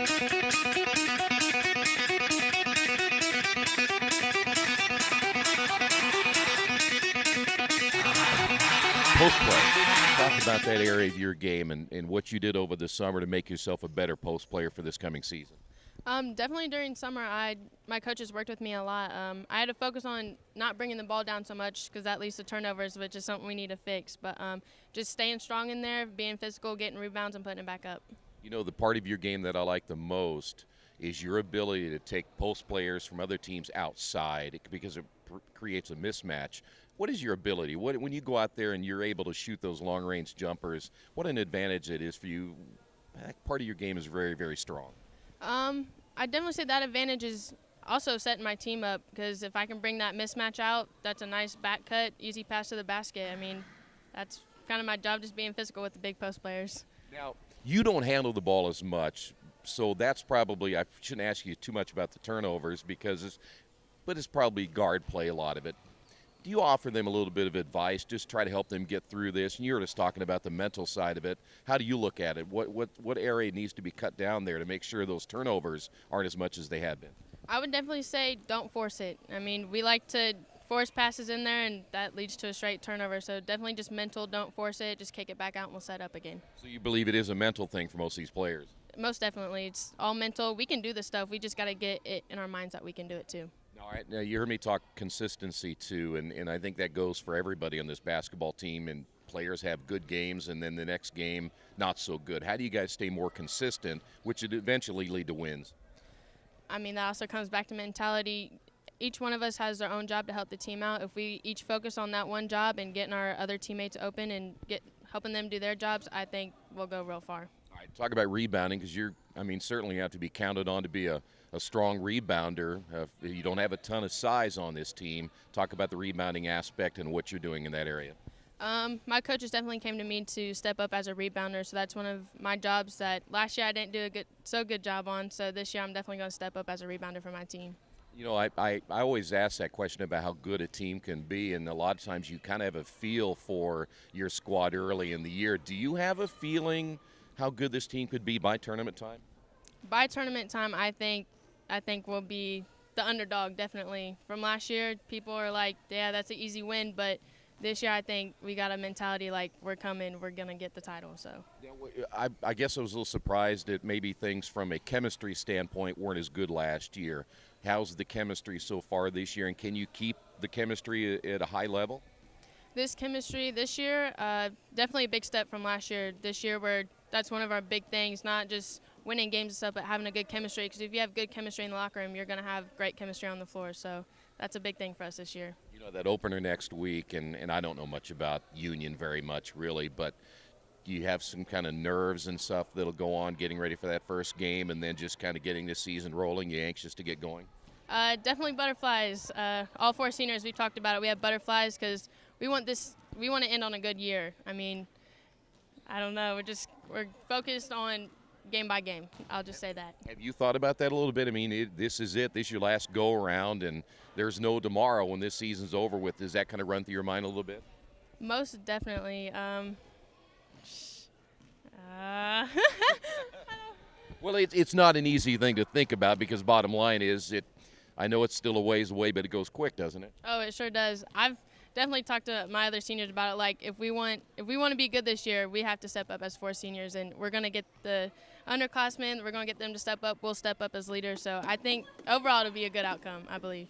Post play. Talk about that area of your game and what you did over the summer to make yourself a better post player for this coming season. Definitely during summer, my coaches worked with me a lot. I had to focus on not bringing the ball down so much because that leads to turnovers, which is something we need to fix. But just staying strong in there, being physical, getting rebounds, and putting it back up. You know, the part of your game that I like the most is your ability to take post players from other teams outside because it creates a mismatch. What is your ability? When you go out there and you're able to shoot those long-range jumpers, what an advantage it is for you. That part of your game is very, very strong. I definitely say that advantage is also setting my team up because if I can bring that mismatch out, that's a nice back cut, easy pass to the basket. I mean, that's kind of my job, just being physical with the big post players. Now, you don't handle the ball as much, so that's probably – I shouldn't ask you too much about the turnovers but it's probably guard play, a lot of it. Do you offer them a little bit of advice, just try to help them get through this? And you're just talking about the mental side of it. How do you look at it? What area needs to be cut down there to make sure those turnovers aren't as much as they have been? I would definitely say don't force it. I mean, we like to force passes in there, and that leads to a straight turnover. So definitely just mental, don't force it. Just kick it back out, and we'll set up again. So you believe it is a mental thing for most of these players? Most definitely. It's all mental. We can do this stuff. We just got to get it in our minds that we can do it too. All right, now you heard me talk consistency too, and I think that goes for everybody on this basketball team, and players have good games and then the next game not so good. How do you guys stay more consistent, which would eventually lead to wins? I mean, that also comes back to mentality. Each one of us has their own job to help the team out. If we each focus on that one job and getting our other teammates open and helping them do their jobs, I think we'll go real far. All right, talk about rebounding because certainly you have to be counted on to be a strong rebounder. You don't have a ton of size on this team. Talk about the rebounding aspect and what you're doing in that area. My coaches definitely came to me to step up as a rebounder, so that's one of my jobs that last year I didn't do a good job on, so this year I'm definitely going to step up as a rebounder for my team. You know, I always ask that question about how good a team can be, and a lot of times you kind of have a feel for your squad early in the year. Do you have a feeling how good this team could be by tournament time? By tournament time, I think we'll be the underdog, definitely. From last year, people are like, yeah, that's an easy win, but this year I think we got a mentality like we're coming, we're going to get the title. So yeah, I guess I was a little surprised that maybe things from a chemistry standpoint weren't as good last year. How's the chemistry so far this year, and can you keep the chemistry at a high level? This chemistry this year, definitely a big step from last year. This year, that's one of our big things, not just winning games and stuff, but having a good chemistry. Because if you have good chemistry in the locker room, you're going to have great chemistry on the floor. So that's a big thing for us this year. You know, that opener next week, and I don't know much about Union very much, really, but you have some kind of nerves and stuff that'll go on getting ready for that first game and then just kind of getting this season rolling. You anxious to get going? Definitely butterflies. All four seniors, we've talked about it. We have butterflies because we want to end on a good year. I mean, I don't know. We're focused on game by game. I'll just say that. Have you thought about that a little bit? I mean, this is it. This is your last go around, and there's no tomorrow when this season's over with. Does that kind of run through your mind a little bit? Most definitely. Well, it's not an easy thing to think about because bottom line is I know it's still a ways away, but it goes quick, doesn't it? Oh, it sure does. I've definitely talked to my other seniors about it. Like, if we want to be good this year, we have to step up as four seniors, and we're going to get the underclassmen. We're going to get them to step up. We'll step up as leaders. So I think overall it'll be a good outcome, I believe.